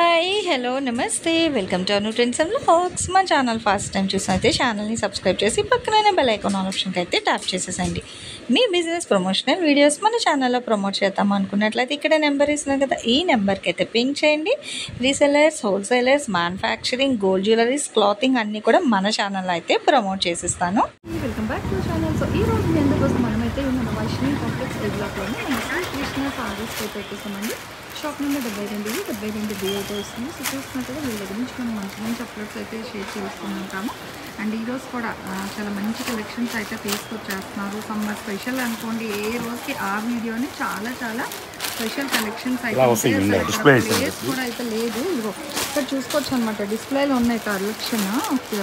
Hi hello నమస్తే welcome to Anu trends and vlogs. మా channel first time చూసినైతే ఛానల్ని subscribe చేసి పక్కనే బెల్ ఐకాన్ ఆప్షన్కి అయితే ట్యాప్ చేసేసండి. మీ బిజినెస్ ప్రమోషనల్ వీడియోస్ మన ఛానల్లో ప్రమోట్ చేద్దాం అనుకున్నట్లయితే ఇక్కడ నెంబర్ ఇస్తున్నాను కదా, ఈ నెంబర్కి అయితే పింక్ చేయండి. Resellers, wholesalers, manufacturing, gold jewelleries, clothing అన్నీ కూడా మన ఛానల్లో అయితే ప్రమోట్ చేసిస్తాను. Welcome back to channel. So ఈ రోజు మీ అందరికోసం మనమైతే మన వైష్ణవి కాంప్లెక్స్ డెవలప్లోనే మన శ్రీకృష్ణ సారీస్ అయితే వచ్చేసామండి. షాప్ నెంబర్ 72 బి అయితే వస్తుంది. సో చూస్తున్నట్టుగా వీళ్ళ గురించి మనం మంచి మంచి అప్లోడ్స్ అయితే షేర్ చేసుకుంటాము. అండ్ ఈరోజు కూడా చాలా మంచి కలెక్షన్స్ అయితే తీసుకొచ్చేస్తున్నారు. సమ్మర్ స్పెషల్ అనుకోండి, ఏ రోజుకి ఆ వీడియోని చాలా స్పెషల్ కలెక్షన్స్ అయితే ప్లేస్ కూడా అయితే లేదు. ఇదిగో ఇక్కడ చూసుకోవచ్చు అనమాట, డిస్ప్లేలో ఉన్నాయి కలెక్షన్.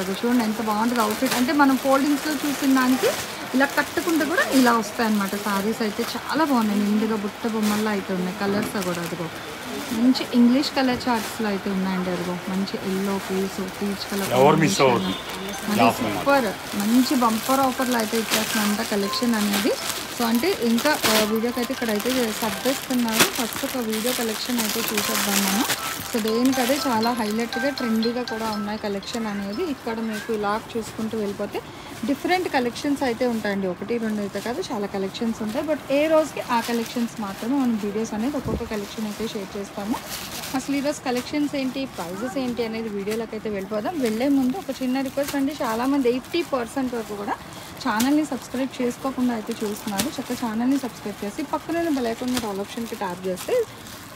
అది చూడండి ఎంత బాగుంటుంది అవుట్ఫిట్. అంటే మనం ఫోల్డింగ్స్లో చూసిన దానికి ఇలా కట్టుకుంటే కూడా ఇలా వస్తాయి అన్నమాట. సారీస్ అయితే చాలా బాగున్నాయి, నిండుగా బుట్ట బొమ్మల్లో అయితే ఉన్నాయి. కలర్స్ కూడా అదిగో మంచి ఇంగ్లీష్ కలర్ చార్ట్స్లో అయితే ఉన్నాయండి. అదిగో మంచి ఎల్లో పీచ్ కలర్ సూపర్ మంచి బంపర్ ఆఫర్లో అయితే ఇచ్చేస్తున్నంత కలెక్షన్ అనేది. సో అంటే ఇంకా వీడియోకి అయితే ఇక్కడైతే సర్దేస్తున్నారు. ఫస్ట్ ఒక వీడియో కలెక్షన్ అయితే చూసేద్దాం మనం. సో దేనికదే చాలా హైలైట్గా ట్రెండీగా కూడా ఉన్నాయి కలెక్షన్ అనేది. ఇక్కడ మీకు ఇలా చూసుకుంటూ వెళ్ళిపోతే డిఫరెంట్ కలెక్షన్స్ అయితే ఉంటాయండి. 1-2 అయితే కాదు, చాలా కలెక్షన్స్ ఉంటాయి. బట్ ఏ రోజుకి ఆ కలెక్షన్స్ మాత్రమే మనం వీడియోస్ అనేది ఒక్కొక్క కలెక్షన్ అయితే షేర్ చేస్తాము. అసలు ఈరోజు కలెక్షన్స్ ఏంటి, ప్రైజెస్ ఏంటి అనేది వీడియోలోకి అయితే వెళ్ళిపోదాం. వెళ్ళే ముందు ఒక చిన్న రిక్వెస్ట్ అండి, చాలామంది 80% వరకు కూడా ఛానల్ని సబ్స్క్రైబ్ చేసుకోకుండా అయితే చూస్తున్నారు. చక్కగా ఛానల్ని సబ్స్క్రైబ్ చేసి పక్కన బెల్ ఐకాన్ మీద ఆల్ ఆప్షన్కి ట్యాప్ చేస్తే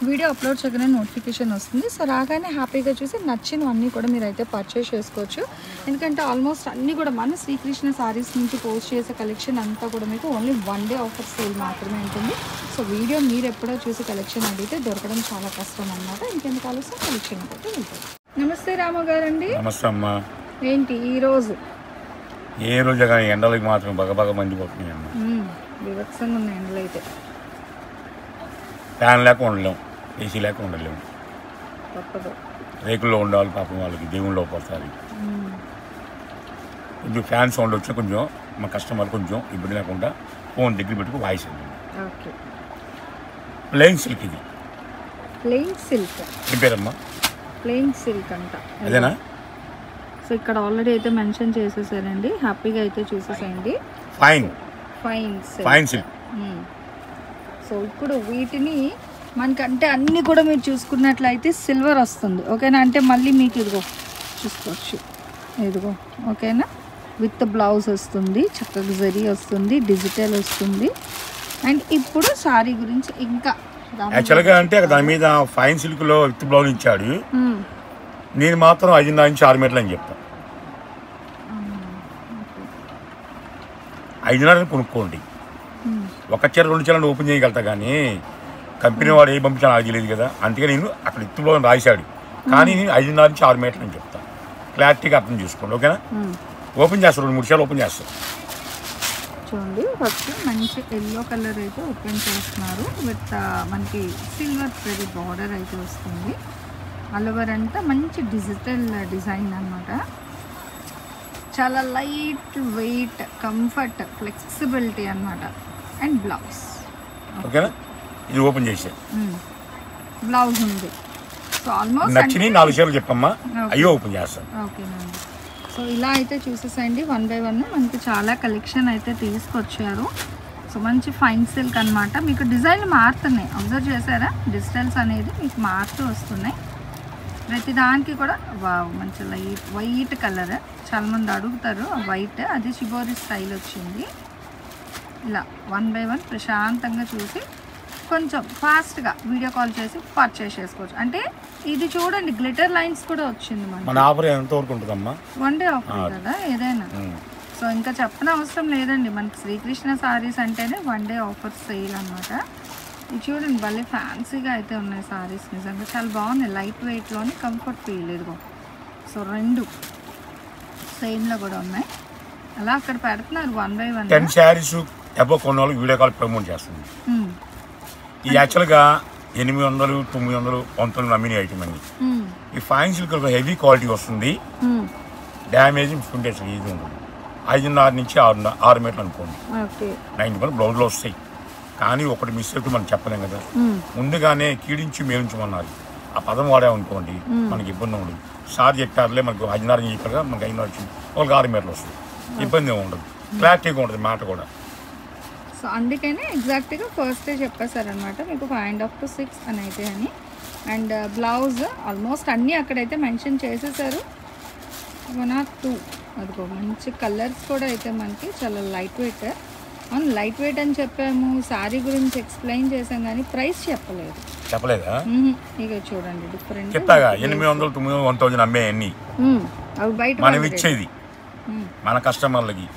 వీడియో అప్లోడ్ చేయగానే నోటిఫికేషన్ వస్తుంది. సో రాగానే హ్యాపీగా చూసి నచ్చినవన్నీ కూడా మీరు అయితే పర్చేస్ చేసుకోవచ్చు. ఎందుకంటే ఆల్మోస్ట్ అన్నీ కూడా మన శ్రీకృష్ణ సారీస్ నుంచి పోస్ట్ చేసే కలెక్షన్ అంతా కూడా మీకు ఓన్లీ 1 డే ఆఫర్ సేల్ మాత్రమే ఉంటుంది. సో వీడియో మీరు ఎప్పుడో చూసి కలెక్షన్ అడిగితే దొరకడం చాలా కష్టం అన్నమాట. ఇంకెందుకు ఆలోచన కలెక్షన్ అయితే వెళ్తాం. నమస్తే రామ గారండి. నమస్తే అమ్మా. ఏంటి ఈరోజు ఏ రోజు కానీ ఎండలకి మాత్రం బాగా మండిపోతున్నాయి అమ్మ. వివత్సంగా ఉన్నాయి ఎండలు అయితే. ఫ్యాన్ లేక ఉండలేము, ఏసీ లేక ఉండలేము. తప్పదు, రేకుల్లో ఉండాలి పాపం వాళ్ళకి, దేవుళ్ళు ఒకసారి కొంచెం ఫ్యాన్ సౌండ్ వచ్చినా కొంచెం మా కస్టమర్ కొంచెం ఇబ్బంది లేకుండా ఫోన్ దగ్గర పెట్టుకు వాయిస్ అండి. ఓకే, ప్లెయిన్ సిల్క్ ఇది. ప్లెయిన్ సిల్క్ చెప్పారమ్మా, ప్లెయిన్ సిల్క్ అంట అదేనా? సో ఇక్కడ ఆల్రెడీ అయితే మెన్షన్ చేసేసారండి, హ్యాపీగా అయితే చూసేసేయండి. Fine silk. సో ఇప్పుడు వీటిని మనకంటే అన్నీ కూడా మీరు చూసుకున్నట్లయితే సిల్వర్ వస్తుంది. ఓకేనా, అంటే మళ్ళీ మీకు ఇదిగో చూసుకోవచ్చు, ఇదిగో ఓకేనా, విత్ బ్లౌజ్ వస్తుంది, చక్కగా జరీ వస్తుంది, డిజిటల్ వస్తుంది. అండ్ ఇప్పుడు సారీ గురించి ఇంకా యాక్చువల్గా అంటే దాని మీద ఫైన్ సిల్క్లో విత్ బ్లౌజ్ ఇచ్చాడు. నేను మాత్రం 5.5 నుంచి 6 మీటర్లు అని చెప్తాను. 5.5 కొనుక్కోండి. ఒక చీర 2 చీరలు ఓపెన్ చేయగలుగుతా, కానీ కంపెనీ వాడు ఏ పంపించాలో నాకు తెలియదు కదా. అందుకే నేను అక్కడ ఇత్తులో రాశాడు, కానీ నేను 5.5 నుంచి 6 మీటర్లు అని చెప్తాను. క్లారిటీగా అర్థం చేసుకోండి, ఓకేనా? ఓపెన్ చేస్తాను, 2-3 చీరలు ఓపెన్ చేస్తాను. చూడండి, ఫస్ట్ మంచి ఎల్లో కలర్ అయితే ఓపెన్ చేస్తున్నారు. విత్ మనకి సిల్వర్ థ్రెడ్ బార్డర్ అయితే వస్తుంది. ఆల్ ఓవర్ అంతా మంచి డిజిటల్ డిజైన్ అన్నమాట. చాలా లైట్ వెయిట్, కంఫర్ట్, ఫ్లెక్సిబిలిటీ అన్నమాట. అండ్ బ్లౌజ్ ఓకేనా, ఇది ఓపెన్ చేసే బ్లౌజ్ ఉంది. సో ఆల్మోస్ట్ నచ్చిన 4 చీరలు చెప్పమ్మా, అయ్యో ఓపెన్ చేస్తాను. ఓకేనండి. సో ఇలా అయితే చూసేసండి, 1 by 1 మనకి చాలా కలెక్షన్ అయితే తీసుకొచ్చారు. సో మంచి ఫైన్ సిల్క్ అనమాట. మీకు డిజైన్లు మారుతున్నాయి, అబ్జర్వ్ చేశారా? డిజిటల్స్ అనేది మీకు మారుతూ వస్తున్నాయి. ప్రతి దానికి కూడా మంచి లైట్ వైట్ కలర్, చాలామంది అడుగుతారు వైట్, అది షిబోరి స్టైల్ వచ్చింది. ఇలా 1 by 1 ప్రశాంతంగా చూసి కొంచెం ఫాస్ట్గా వీడియో కాల్ చేసి పర్చేస్ చేసుకోవచ్చు. అంటే ఇది చూడండి, గ్లిటర్ లైన్స్ కూడా వచ్చింది మన ఆఫర్ ఎంత వరకు ఉంటుందమ్మా? 1 డే ఆఫర్ కదా ఏదైనా. సో ఇంకా చెప్పిన అవసరం లేదండి, మనకి శ్రీకృష్ణ సారీస్ అంటేనే 1 డే ఆఫర్ సేల్ అనమాట. ఇది చూడండి, భలే ఫ్యాన్సీగా అయితే ఉన్నాయి సారీస్, నిజంగా చాలా బాగున్నాయి. లైట్ వెయిట్లోని కంఫర్ట్ ఫీల్. ఇదిగో సో 2 సేమ్లో కూడా ఉన్నాయి. అలా అక్కడ పెడుతున్నారు 1 by 1. 10 శారీస్ ఎబో కొన్న వాళ్ళకి వీడియో కాల్ ప్రమోట్ చేస్తుంది. ఈ యాక్చువల్గా 800, 900, 1,000 అమ్మిన ఐటమ్ అండి. ఈ ఫైన్ సిల్క్ హెవీ క్వాలిటీ వస్తుంది, డ్యామేజ్ 15 days ఈజీ ఉంటుంది. 5.5 నుంచి 6 మీటర్లు అనుకోండి. 90 బ్లౌజ్లో వస్తాయి. కానీ ఒకటి మిస్ అయితే మనం చెప్పలేం కదా. ముందుగానే కీడించి మేలించమన్నారు. ఆ పదం వాడామనుకోండి మనకి ఇబ్బంది ఉండదు. సార్ చెప్పారులే మనకు 16 చెప్పారుగా మనకి 5 వచ్చింది, వాళ్ళకి 6 మీటర్లు వస్తుంది, ఇబ్బంది ఉండదు, క్లారిటీగా ఉంటుంది మాట కూడా. సో అందుకనే ఎగ్జాక్ట్గా ఫస్టే చెప్పేశారనమాట మీకు 5.5 to 6 అని అయితే అని. అండ్ బ్లౌజ్ ఆల్మోస్ట్ అన్నీ అక్కడైతే మెన్షన్ చేసేసారు. 1 or 2 అదిగో మంచి కలర్స్ కూడా అయితే మనకి చాలా లైట్ వెయిట్. అవును లైట్ వెయిట్ అని చెప్పాము, శారీ గురించి ఎక్స్ప్లెయిన్ చేసాం కానీ ప్రైస్ చెప్పలేదా? ఇక చూడండి డిఫరెంట్ చెప్తాగా 800, 900, 1000 అమ్మే అన్ని అవి బయట మనం ఇచ్చేది మన కస్టమర్లకి.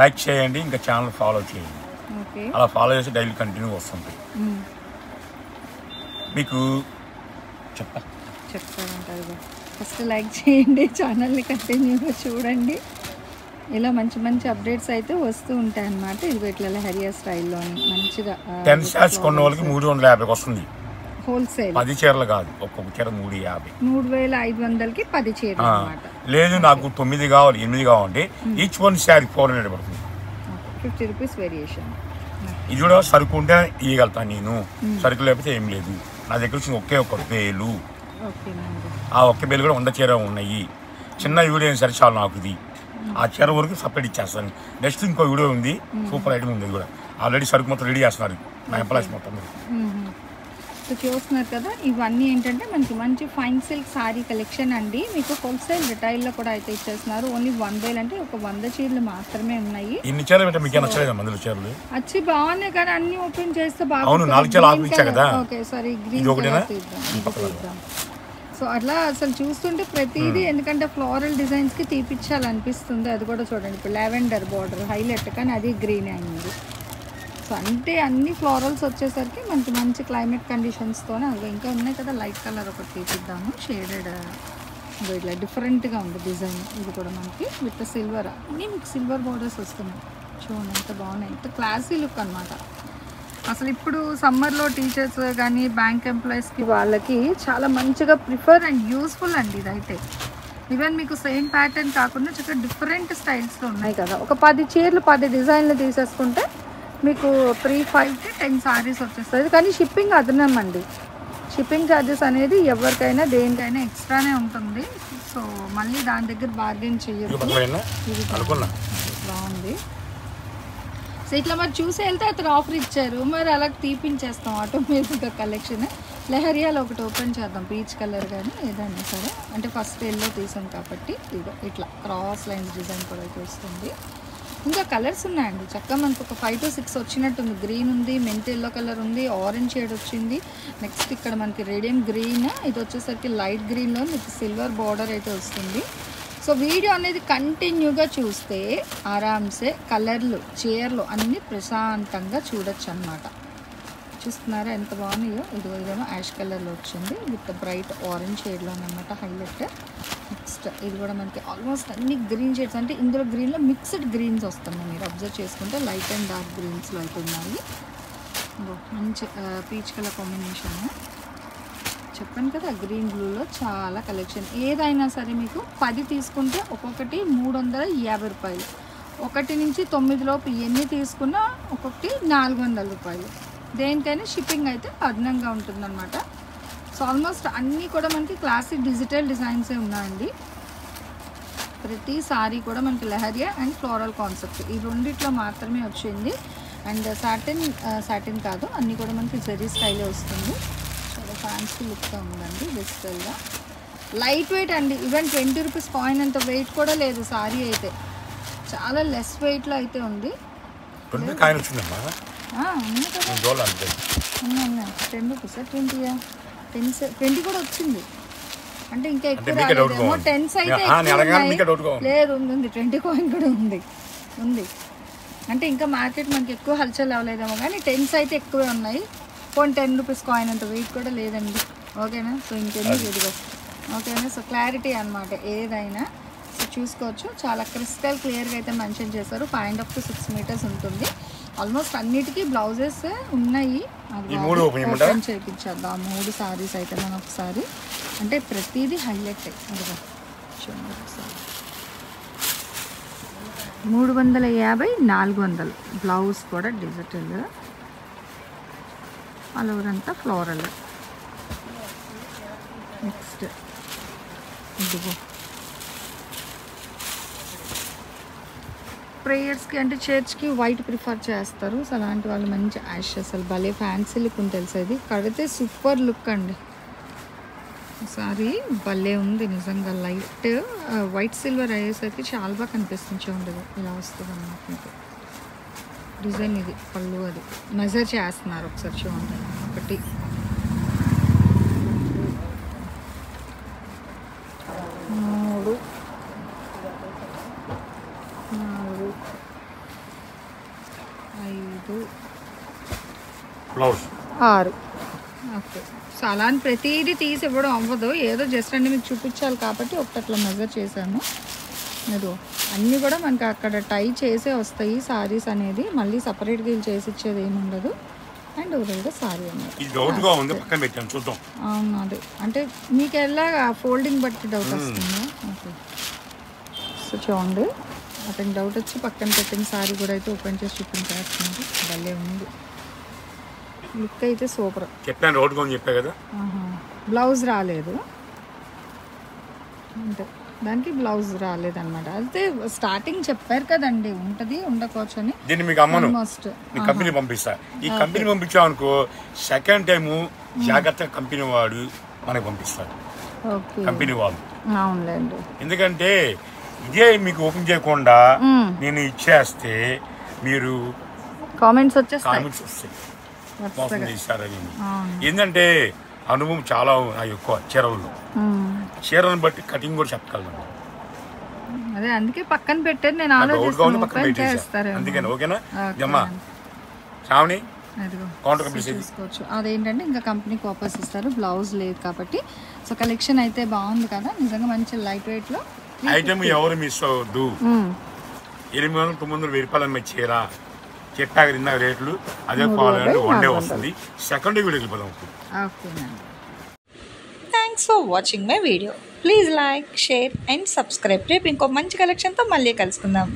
లైక్ చేయండి, ఇంకా ఛానల్ ఫాలో చేయండి. ఓకే అలా ఫాలో చేసి డైలీ కంటిన్యూ వస్తుంటాయి. మీకు చెప్తారంటారు. ఫస్ట్ లైక్ చేయండి, ఛానల్ని కంటిన్యూగా చూడండి. ఇలా మంచి మంచి అప్డేట్స్ అయితే వస్తూ ఉంటాయి అన్నమాట. ఇది ఇట్లా లహరియా స్టైల్లోని మంచిగా 10 శారీస్ కొన్న వాళ్ళకి 350 వస్తుంది. హోల్సేల్ 10 చీరలు కాదు, ఒక్కొక్క చీర 350. 3500కి 10 చీరలు అన్నమాట. లేదు నాకు 9 కావాలి, 8 కావాలంటే ఈచ్ వన్ శారీ 400 పడుతుంది. 50 రూపీస్ వేరియేషన్. ఇది కూడా సరుకు ఉంటే ఇవ్వగలుగుతాను నేను, సరుకు లేకపోతే ఏం లేదు. నా దగ్గర వచ్చింది ఒకే ఒక బేలు. ఆ ఒక్క బేలు కూడా 100 చీర ఉన్నాయి. చిన్న వీడియో అయిన సరే చాలు నాకు. ఇది ఆ చీర వరకు సపరేట్ ఇచ్చేస్తాను. నెక్స్ట్ ఇంకో వీడియో ఉంది, సూపర్ ఐటమ్ ఉంది. కూడా ఆల్రెడీ సరుకు మొత్తం రెడీ చేస్తున్నారు నా ఎంప్లాయీస్ మొత్తం. సో చూస్తున్నారు కదా, ఇవన్నీ ఏంటంటే మనకి మంచి ఫైన్ సిల్క్ శారీ కలెక్షన్ అండి. మీకు హోల్సేల్ రిటైల్లో కూడా అయితే ఇచ్చేస్తున్నారు. ఓన్లీ 1 అంటే ఒక 100 చీరలు మాత్రమే ఉన్నాయి. ఇన్ని చీరలు అంటే మీకు నచ్చలేదు మందులు చీరలు వచ్చి బాగున్నాయి కానీ అన్ని ఓపెన్ చేస్తే బాగా. అవును 4 చీరలు ఆఫ్ ఇచ్చా కదా. ఓకే సారీ గ్రీన్ తీద్దాం. సో అట్లా అసలు చూస్తుంటే ప్రతిదీ ఎందుకంటే ఫ్లోరల్ డిజైన్స్కి తీపిచ్చాలనిపిస్తుంది. అది కూడా చూడండి, ఇప్పుడు లావెండర్ బార్డర్ హైలైట్ కానీ అది గ్రీన్ అయింది. సో అంటే అన్ని ఫ్లోరల్స్ వచ్చేసరికి మనకి మంచి క్లైమేట్ కండిషన్స్తోనే అవి ఇంకా ఉన్నాయి కదా. లైట్ కలర్ ఒకటి తీపిద్దాము, షేడెడ్ ఇట్లా డిఫరెంట్గా ఉంది డిజైన్. ఇది కూడా మనకి విత్ సిల్వర్, అన్నీ మీకు సిల్వర్ బార్డర్స్ వస్తున్నాయి. చూడండి ఎంత బాగున్నాయి, ఎంత క్లాసీ లుక్ అనమాట. అసలు ఇప్పుడు సమ్మర్లో టీచర్స్ కానీ బ్యాంక్ ఎంప్లాయీస్కి వాళ్ళకి చాలా మంచిగా ప్రిఫర్ అండ్ యూస్ఫుల్ అండి ఇదైతే. ఈవెన్ మీకు సేమ్ ప్యాటర్న్ కాకుండా చక్కగా డిఫరెంట్ స్టైల్స్లో ఉన్నాయి కదా. ఒక 10 చీరలు 10 డిజైన్లు తీసేసుకుంటే మీకు 3-5 to 10 సారీస్ వచ్చేస్తుంది. కానీ షిప్పింగ్ అదనం అండి. షిప్పింగ్ ఛార్జెస్ అనేది ఎవరికైనా దేనికైనా ఎక్స్ట్రానే ఉంటుంది. సో మళ్ళీ దాని దగ్గర బార్గెన్ చేయొచ్చు. ఇది బాగుంది. సో ఇట్లా మరి చూసి వెళ్తే అతను ఆఫర్ ఇచ్చారు, మరి అలా తీపించేస్తాం ఆటోమేటిక్గా కలెక్షన్. లహరియాలో ఒకటి ఓపెన్ చేద్దాం, పీచ్ కలర్ కానీ ఏదైనా సరే. అంటే ఫస్ట్ ఎల్లో తీసాం కాబట్టి ఇదో ఇట్లా క్రాస్ లైన్స్ డిజైన్ కూడా అయితే వస్తుంది. ఇంకా కలర్స్ ఉన్నాయండి చక్కగా మనకు ఒక 5 to 6 వచ్చినట్టుంది. గ్రీన్ ఉంది, మెంట్ ఎల్లో కలర్ ఉంది, ఆరెంజ్ షేడ్ వచ్చింది. నెక్స్ట్ ఇక్కడ మనకి రేడియం గ్రీన్, ఇది వచ్చేసరికి లైట్ గ్రీన్లో మీకు సిల్వర్ బార్డర్ అయితే వస్తుంది. సో వీడియో అనేది కంటిన్యూగా చూస్తే ఆరామ్సే కలర్లు చీరలు అన్నీ ప్రశాంతంగా చూడొచ్చు అన్నమాట. చూస్తున్నారా ఎంత బాగున్నాయో. ఇదేమో యాష్ కలర్లో వచ్చింది విత్ బ్రైట్ ఆరెంజ్ షేడ్లో అనమాట హైలైట్. నెక్స్ట్ ఇది కూడా మనకి ఆల్మోస్ట్ అన్ని గ్రీన్ షేడ్స్, అంటే ఇందులో గ్రీన్లో మిక్స్డ్ గ్రీన్స్ వస్తున్నాయి. మీరు అబ్జర్వ్ చేసుకుంటే లైట్ అండ్ డార్క్ గ్రీన్స్లో అయితే ఉన్నాయి. మంచి పీచ్ కలర్ కాంబినేషన్ చెప్పాను కదా. గ్రీన్ బ్లూలో చాలా కలెక్షన్. ఏదైనా సరే మీకు 10 తీసుకుంటే ఒక్కొక్కటి 350 రూపాయలు. 1 నుంచి 9 లోపు ఎన్ని తీసుకున్నా ఒక్కొక్కటి 400 రూపాయలు. దేనికైనా షిప్పింగ్ అయితే అదనంగా ఉంటుందన్నమాట. సో ఆల్మోస్ట్ అన్నీ కూడా మనకి క్లాసిక్ డిజిటల్ డిజైన్సే ఉన్నాయండి. ప్రతి సారీ కూడా మనకి లహరియా అండ్ ఫ్లోరల్ కాన్సెప్ట్ ఈ రెండిట్లో మాత్రమే వచ్చింది. అండ్ సాటిన్ కాదు, అన్నీ కూడా మనకి జెరీ స్టైలే వస్తుంది. చాలా ఫ్యాన్సీ లుక్గా ఉందండి డిజిటల్గా. లైట్ వెయిట్ అండి. ఈవెన్ 20 రూపీస్ కాయిన్ అంత వెయిట్ కూడా లేదు సారీ అయితే. చాలా లెస్ వెయిట్లో అయితే ఉంది. ఉన్నాయి కదా 10 రూపీస్ 20 కూడా వచ్చింది. అంటే ఇంకా ఎక్కువ రాలేదేమో. 10s అయితే లేదు, ఉంది 20 కాయిన్ కూడా ఉంది. అంటే ఇంకా మార్కెట్ మనకి ఎక్కువ హల్చల్ అవ్వలేదేమో కానీ 10s అయితే ఎక్కువే ఉన్నాయి. 10 రూపీస్ కాయిన్ అంత వెయిట్ కూడా లేదండి. ఓకేనా. సో ఇంకెందుకు ఇదిగో ఓకేనా. సో క్లారిటీ అనమాట ఏదైనా. సో చూసుకోవచ్చు చాలా క్రిస్టల్ క్లియర్గా అయితే మెన్షన్ చేశారు. 5.5 to 6 meters ఉంటుంది. ఆల్మోస్ట్ అన్నిటికీ బ్లౌజెస్ ఉన్నాయి. అది ఓపెన్ చేయించేద్దాం 3 సారీస్ అయితే మనం ఒకసారి. అంటే ప్రతిదీ హైలైట్ అదిగా చూడండి ఒకసారి. 350, 400. బ్లౌజ్ కూడా డిజిటల్, ఆల్ ఓవర్ అంతా ఫ్లోరల్. నెక్స్ట్ ఇదిగో ప్రేయర్స్కి అంటే చర్చ్కి వైట్ ప్రిఫర్ చేస్తారు. సో అలాంటి వాళ్ళు మంచి యాష్ అసలు భలే ఫ్యాన్సీ లుక్ ఉంది తెలుసా. ఇది కడితే సూపర్ లుక్ అండి. సారీ భలే ఉంది నిజంగా. లైట్ వైట్ సిల్వర్ అయ్యేసరికి చాలా బాగా కనిపిస్తుంది. చూడండి ఇలా వస్తుంది అన్నమాట మీకు డిజైన్. ఇది పళ్ళు అది మెజర్ చేస్తున్నారు ఒకసారి చూడండి. 1 3 4 5 6. ఓకే. సో అలా అని ప్రతిదీ తీసి ఇవ్వడం అవ్వదు. ఏదో జస్ట్ అంటే మీకు చూపించాలి కాబట్టి ఒకటి అట్లా మెజర్ చేశాను. మీరు అన్నీ కూడా మనకి అక్కడ టై చేసే వస్తాయి సారీస్ అనేది. మళ్ళీ సపరేట్గా వీళ్ళు చేసి ఇచ్చేది ఏమి ఉండదు. అండ్ ఓవరాల్గా సారీ అనేది అవును. అదే అంటే మీకు ఎలా ఫోల్డింగ్ బట్టి డౌట్ వస్తుందా? ఓకే. సో చూడండి అతనికి డౌట్ వచ్చి పక్కన పెట్టిన సారీ కూడా అయితే ఓపెన్ చేసి చూపించేస్తున్నారు. భలే ఉంది లుక్ అయితే సూపర్. చెప్పాను రోడ్డు చెప్పా కదా. బ్లౌజ్ రాలేదు అంటే దానికి బ్లౌజ్ రాలేదన్నమాట. అయితే స్టార్టింగ్ చెప్పారు కదండి ఉంటుంది ఉండకోవచ్చు అని. దీన్ని మీకు అమ్మను కంపెనీ పంపిస్తా. ఈ కంపెనీ పంపించాం అనుకో సెకండ్ టైము జాగ్రత్తగా కంపెనీ వాడు మనకి పంపిస్తాడు. కంపెనీ వాళ్ళు. అవునులేండి. ఎందుకంటే ఇదే మీకు ఓపెన్ చేయకుండా నేను ఇచ్చేస్తే మీరు కామెంట్స్ వస్తాయి మోసం చేశారని. ఏంటంటే అనుభవం చాలా ఎక్కువ చీరలను బట్టి కటింగ్ కూడా చెప్పగలను. అదే అందుకే పక్కన పెట్టారు. నేను ఆలోచిస్తాను అందుకని ఓకేనా అమ్మా శ్రావణి చూసుకోవచ్చు. అదేంటంటే ఇంకా కంపెనీ కాపర్స్ ఇస్తారు. బ్లౌజ్ లేదు కాబట్టి. సో కలెక్షన్ అయితే బాగుంది కదా నిజంగా. మంచి లైట్ వెయిట్ లో ఐటమ్ ఎవరు మిస్ అవ్వద్దు. 800-900 రూపాయలు చీర చెప్పాక తిన్న రేట్లు అదే క్వాలిటీ 1 డే వస్తుంది. సెకండ్ వీడియోకి వెళ్ళిపోదాం. Thanks for watching my video. Please like, share and subscribe. రేపు ఇంకో మంచి కలెక్షన్తో మళ్ళీ కలుసుకుందాం.